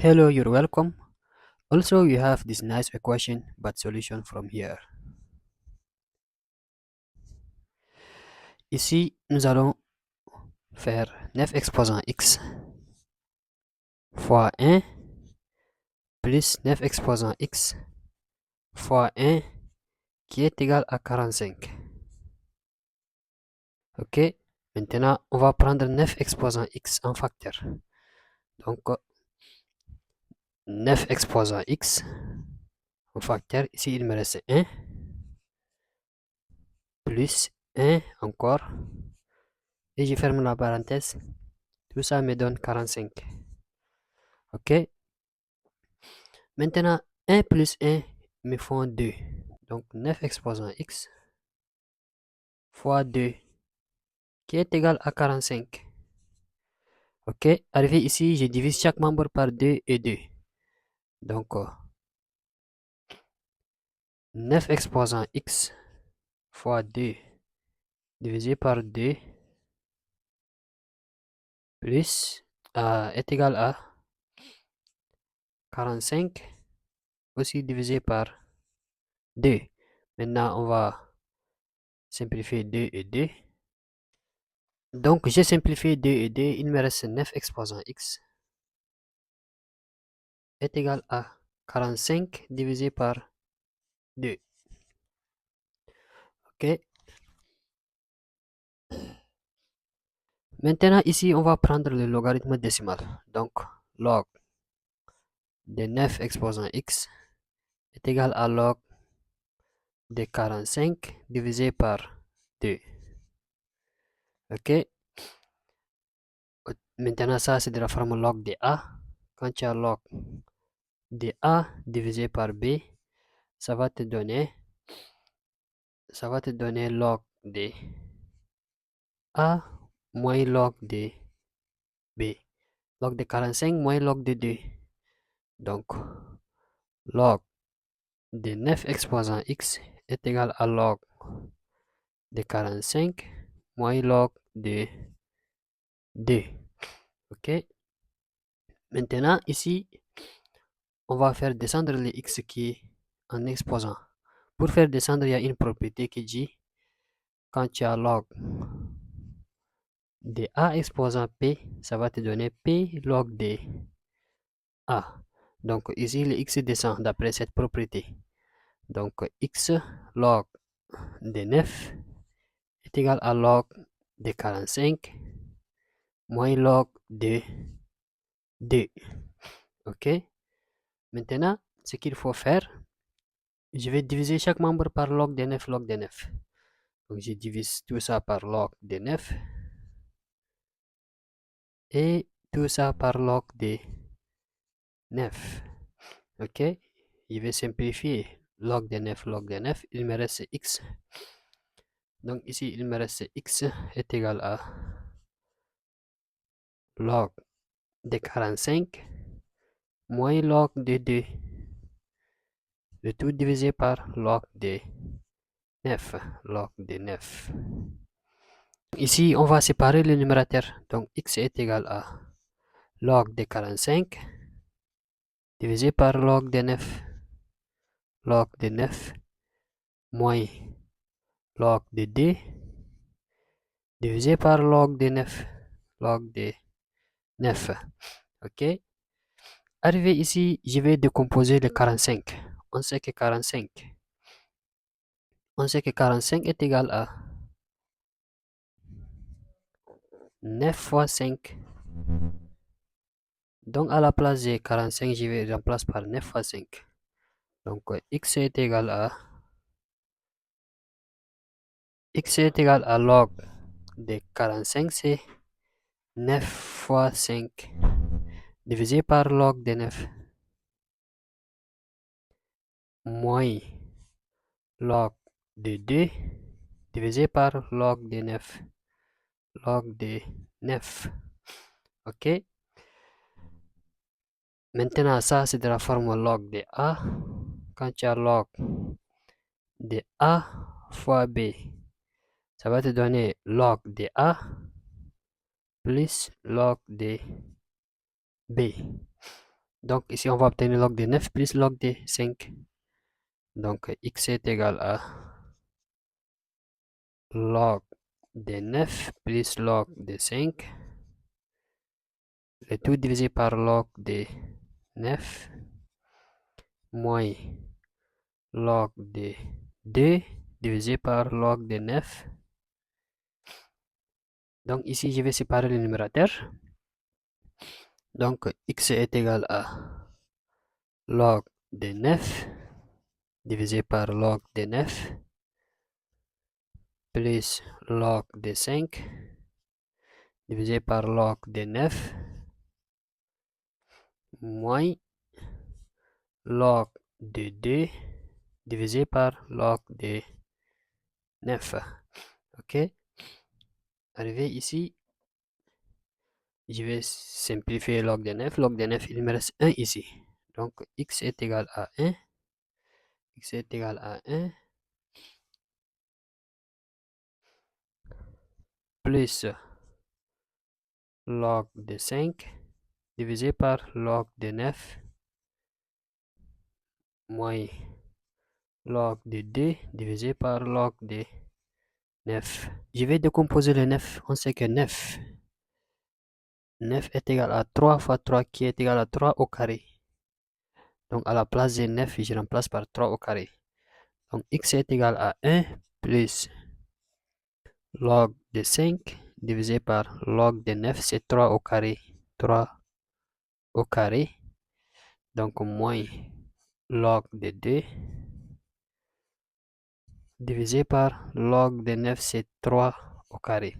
Hello, you're welcome. Also, you have this nice equation but solution from here. Ici, nous allons faire 9 exposant x fois 1 plus 9 exposant x fois 1 qui est égal à 45. Ok, maintenant on va prendre 9 exposant x en facteur. Donc 9 exposant x en facteur, ici il me reste 1 plus 1 encore et je ferme la parenthèse. Tout ça me donne 45. Ok, maintenant 1 plus 1 me font 2. Donc 9 exposant x fois 2 qui est égal à 45. Ok, arrivé ici, je divise chaque membre par 2 et 2. Donc 9 exposant x fois 2 divisé par 2 plus est égal à 45 aussi divisé par 2. Maintenant, on va simplifier 2 et 2. Donc, j'ai simplifié 2 et 2. Il me reste 9 exposant x est égal à 45 divisé par 2. Ok. Maintenant, ici, on va prendre le logarithme décimal. Donc, log de 9 exposant x est égal à log de 45 divisé par 2. Ok. Maintenant, ça, c'est de la forme log de a. Quand tu as log de a divisé par b, ça va te donner, log de a moins log de b. Log de 45 moins log de 2. Donc, log de 9 exposant x est égal à log de 45 moins log de 2. Ok. Maintenant, ici, on va faire descendre les x qui en exposant. Pour faire descendre, il y a une propriété qui dit quand tu as log de a exposant p, ça va te donner p log de a. Donc ici, le x descend d'après cette propriété. Donc x log de 9 est égal à log de 45 moins log de 2. Ok. Maintenant, ce qu'il faut faire, je vais diviser chaque membre par log de 9, log de 9. Donc je divise tout ça par log de 9 et tout ça par log de 9. Ok. Je vais simplifier log de 9, log de 9. Il me reste x. Donc ici, il me reste x est égal à log de 45 moins log de 2. Le tout divisé par log de 9. Log de 9. Ici, on va séparer le numérateur. Donc, x est égal à log de 45 divisé par log de 9. Log de 9 moins log de 2 divisé par log de 9. Log de 9. Ok. Arrivé ici, je vais décomposer le 45. On sait que 45. On sait que 45 est égal à 9 fois 5. Donc, à la place de 45, je vais remplacer par 9 fois 5. Donc, x est égal à log de 45, c'est 9 fois 5 divisé par log de 9 moins log de 2 divisé par log de 9. Log de 9. Ok. Maintenant, ça, c'est de la forme log de a. Quand tu as log de a fois b, ça va te donner log de a plus log de b. Donc ici, on va obtenir log de 9 plus log de 5. Donc x est égal à log de 9 plus log de 5. Le tout divisé par log de 9 moins log de 2 divisé par log de 9. Donc ici, je vais séparer le numérateur. Donc x est égal à log de 9 divisé par log de 9 plus log de 5 divisé par log de 9 moins log de 2 divisé par log de 9. Ok. Arrivé ici, je vais simplifier log de 9. Log de 9, il me reste 1 ici. Donc x est égal à 1. X est égal à 1 plus log de 5 divisé par log de 9 moins log de 2 divisé par log de 9. Je vais décomposer le 9. On sait que 9 est égal à 3 fois 3 qui est égal à 3 au carré. Donc à la place de 9, je remplace par 3 au carré. Donc x est égal à 1 plus log de 5 divisé par log de 9, c'est 3 au carré. 3 au carré. Donc moins log de 2 divisé par log de 9, c'est 3 au carré.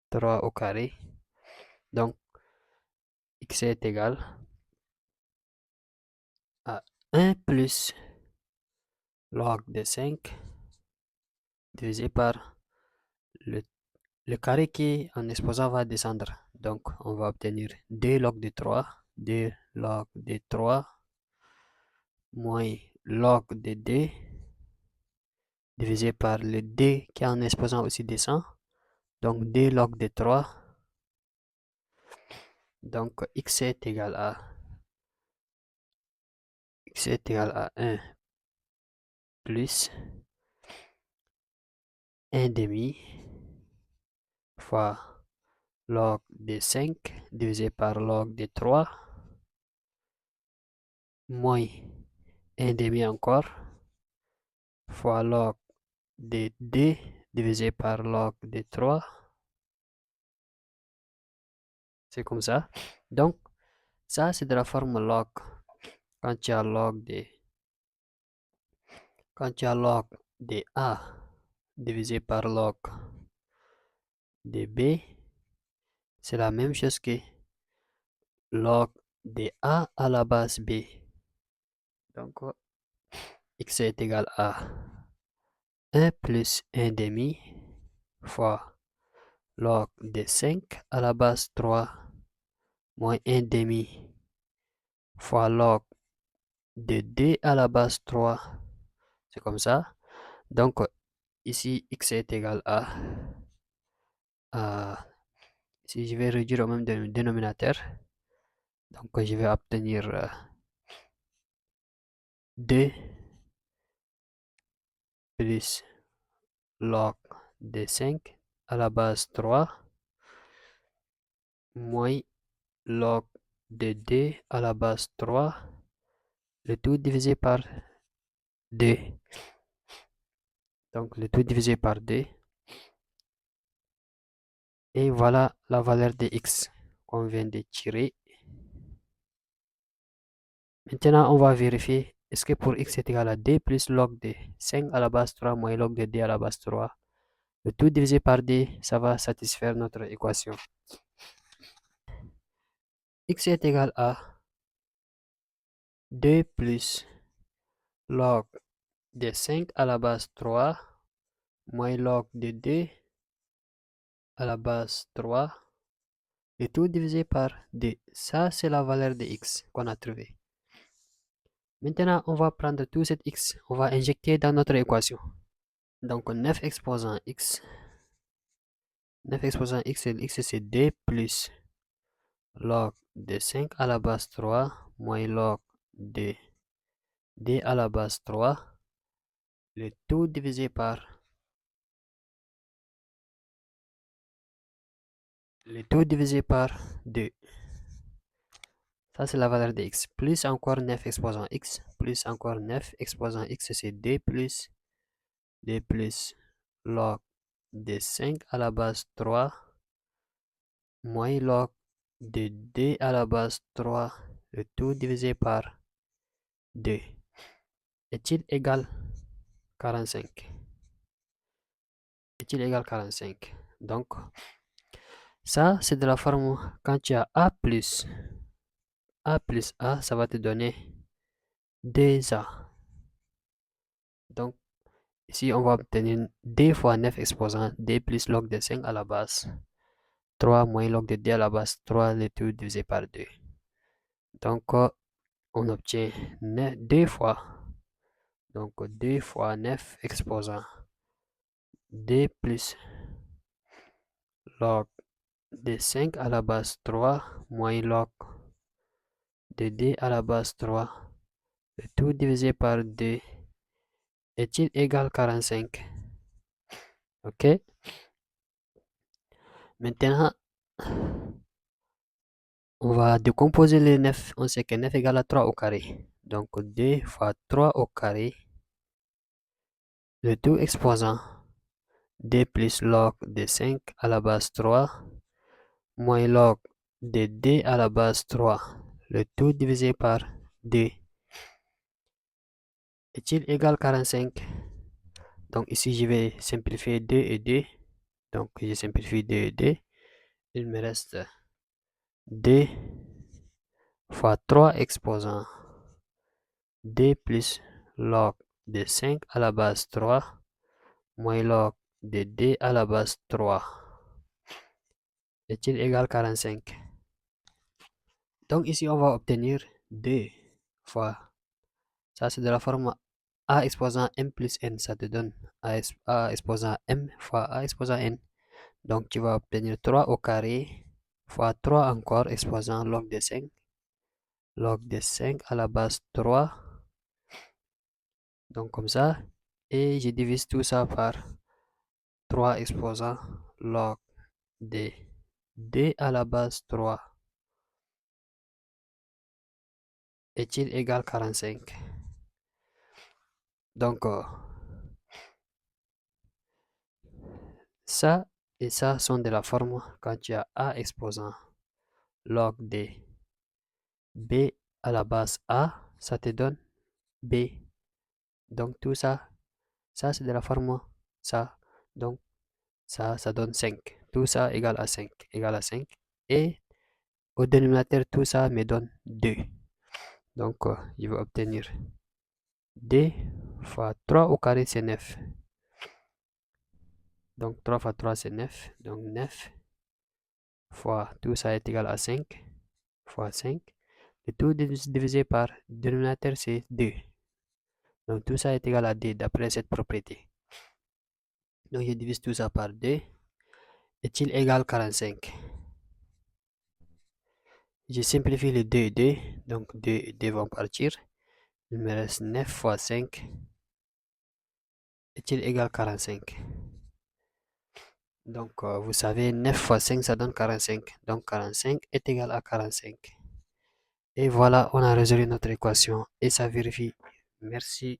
3 au carré. Donc x est égal à 1 plus log de 5 divisé par le carré qui en exposant va descendre. Donc on va obtenir 2 log de 3, 2 log de 3 moins log de 2 divisé par le 2 qui en exposant aussi descend. Donc 2 log de 3. Donc x est égal à 1 plus 1 demi fois log de 5 divisé par log de 3 moins 1 demi encore fois log de 2 divisé par log de 3. C'est comme ça. Donc, ça, c'est de la forme log. Quand tu as log de A divisé par log de B, c'est la même chose que log de A à la base B. Donc, x est égal à 1 plus 1 demi fois log de 5 à la base 3 moins 1 demi fois log de 2 à la base 3. C'est comme ça. Donc, ici, x est égal si je vais réduire au même dénominateur, donc je vais obtenir 2 plus log de 5 à la base 3 moins log de 2 à la base 3, le tout divisé par 2. Donc le tout divisé par 2. Et voilà la valeur de x qu'on vient de tirer. Maintenant, on va vérifier est-ce que pour x est égal à 2 plus log de 5 à la base 3 moins log de 2 à la base 3. Le tout divisé par 2, ça va satisfaire notre équation. X est égal à 2 plus log de 5 à la base 3 moins log de 2 à la base 3. Le tout divisé par 2. Ça, c'est la valeur de x qu'on a trouvé. Maintenant, on va prendre tout cet x, on va injecter dans notre équation. Donc 9 exposant x. 9 exposant x, c'est 2 plus log de 5 à la base 3 moins log de d à la base 3, le tout divisé par le tout divisé par 2. Ça, c'est la valeur de x. Plus encore 9 exposant x, plus encore 9 exposant x, c'est d plus log de 5 à la base 3 moins log de d à la base 3, le tout divisé par 2. Est-il égal 45? Est-il égal 45? Donc, ça, c'est de la forme quand tu as a plus a, ça va te donner 2a. Donc, ici, on va obtenir d fois 9 exposant d plus log de 5 à la base 3 moins log de d à la base 3, le tout divisé par 2. Donc, on obtient 2 fois, donc 2 fois 9 exposant d plus log de 5 à la base 3 moins log de d à la base 3, le tout divisé par 2, est-il égal 45? Ok. Maintenant, on va décomposer les 9. On sait que 9 égale à 3 au carré. Donc 2 fois 3 au carré, le tout exposant d plus log de 5 à la base 3 moins log de d à la base 3, le tout divisé par 2, est-il égal 45? Donc ici, je vais simplifier 2 et 2. Donc je simplifie 2 et 2. Il me reste 2 fois 3 exposant d plus log de 5 à la base 3 moins log de d à la base 3 est-il égal 45? Donc ici, on va obtenir 2 fois, ça c'est de la forme a exposant m plus n, ça te donne a exposant m fois a exposant n. Donc tu vas obtenir 3 au carré fois 3 encore exposant log de 5 à la base 3. Donc comme ça, et je divise tout ça par 3 exposant log de d à la base 3 est-il égal 45? Donc, ça et ça sont de la forme quand tu as a exposant log de b à la base a, ça te donne b. Donc tout ça, ça c'est de la forme ça. Donc ça donne 5. Tout ça égale à 5, égale à 5. Et au dénominateur, tout ça me donne 2. Donc, je vais obtenir 2 fois 3 au carré, c'est 9. Donc, 3 fois 3, c'est 9. Donc, 9 fois tout ça est égal à 5 fois 5. Le tout divisé par le dénominateur, c'est 2. Donc, tout ça est égal à 2 d'après cette propriété. Donc, je divise tout ça par 2. Est-il égal 45? Je simplifie les 2 et 2. Donc, 2 et 2 vont partir. Il me reste 9 fois 5 est-il égal 45? Donc, vous savez, 9 fois 5, ça donne 45. Donc, 45 est égal à 45. Et voilà, on a résolu notre équation et ça vérifie. Merci.